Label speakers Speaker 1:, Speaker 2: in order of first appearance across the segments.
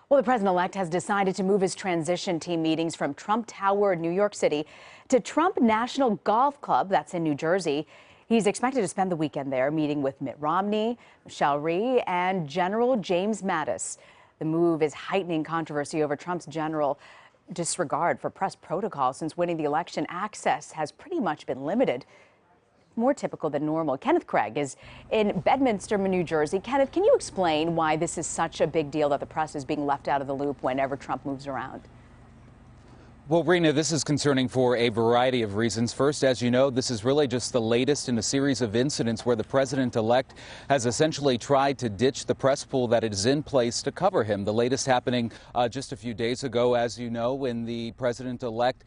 Speaker 1: Well, the president-elect has decided to move his transition team meetings from Trump Tower in New York City to Trump National Golf Club, that's in New Jersey. He's expected to spend the weekend there, meeting with Mitt Romney, Michelle Rhee, and General James Mattis. The move is heightening controversy over Trump's general disregard for press protocol. Since winning the election, access has pretty much been limited. More typical than normal. Kenneth Craig is in Bedminster, New Jersey. Kenneth, can you explain why this is such a big deal that the press is being left out of the loop whenever Trump moves around?
Speaker 2: Well, Rena, this is concerning for a variety of reasons. First, as you know, this is really just the latest in a series of incidents where the president-elect has essentially tried to ditch the press pool that is in place to cover him. The latest happening just a few days ago, as you know, when the president-elect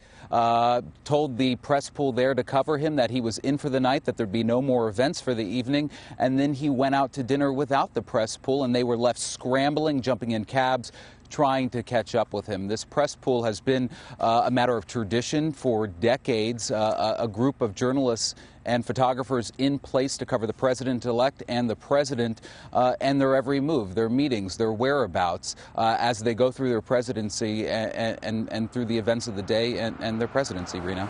Speaker 2: told the press pool there to cover him that he was in for the night, that there'd be no more events for the evening, and then he went out to dinner without the press pool, and they were left scrambling, jumping in cabs, trying to catch up with him. This press pool has been a matter of tradition for decades, a group of journalists and photographers in place to cover the president-elect and the president and their every move, their meetings, their whereabouts as they go through their presidency and through the events of the day and their presidency, Rena.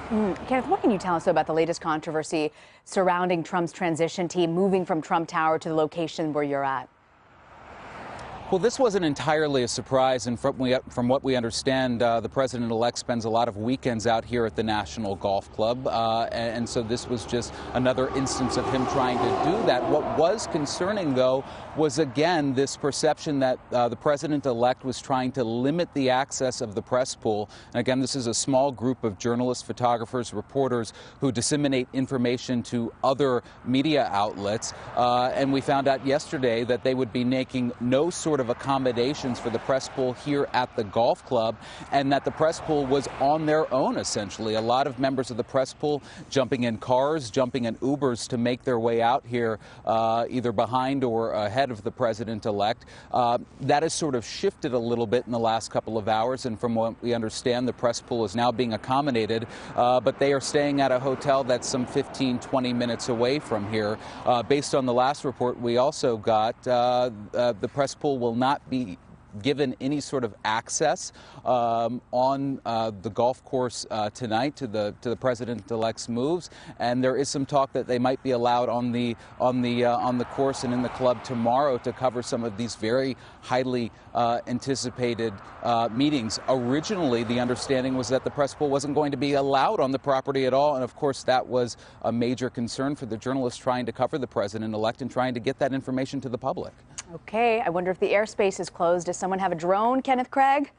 Speaker 1: Kenneth, what can you tell us about the latest controversy surrounding Trump's transition team moving from Trump Tower to the location where you're at?
Speaker 2: Well, this wasn't entirely a surprise, and from what we understand, the president-elect spends a lot of weekends out here at the National Golf Club, and so this was just another instance of him trying to do that. What was concerning, though, was again this perception that the president-elect was trying to limit the access of the press pool. And again, this is a small group of journalists, photographers, reporters who disseminate information to other media outlets, and we found out yesterday that they would be making no sort of accommodations for the press pool here at the golf club, and that the press pool was on their own, essentially. A lot of members of the press pool jumping in cars, jumping in Ubers to make their way out here, either behind or ahead of the president-elect. That has sort of shifted a little bit in the last couple of hours, and from what we understand, the press pool is now being accommodated, but they are staying at a hotel that's some 15-20 minutes away from here. Based on the last report we also got, the press pool will not be given any sort of access on the golf course tonight to the president-elect's moves, and there is some talk that they might be allowed on the course and in the club tomorrow to cover some of these very highly anticipated meetings. Originally, the understanding was that the press pool wasn't going to be allowed on the property at all, and of course that was a major concern for the journalists trying to cover the president-elect and trying to get that information to the public.
Speaker 1: Okay, I wonder if the airspace is closed. Does someone have a drone, Kenneth Craig?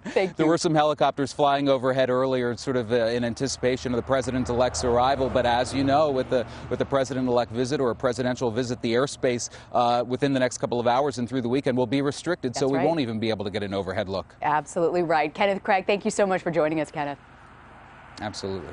Speaker 1: Thank you.
Speaker 2: There were some helicopters flying overhead earlier, sort of in anticipation of the president-elect's arrival. But as you know, with the president-elect visit or a presidential visit, the airspace within the next couple of hours and through the weekend will be restricted.
Speaker 1: That's
Speaker 2: so we
Speaker 1: right.
Speaker 2: won't even be able to get an overhead look.
Speaker 1: Absolutely right. Kenneth Craig, thank you so much for joining us, Kenneth.
Speaker 2: Absolutely.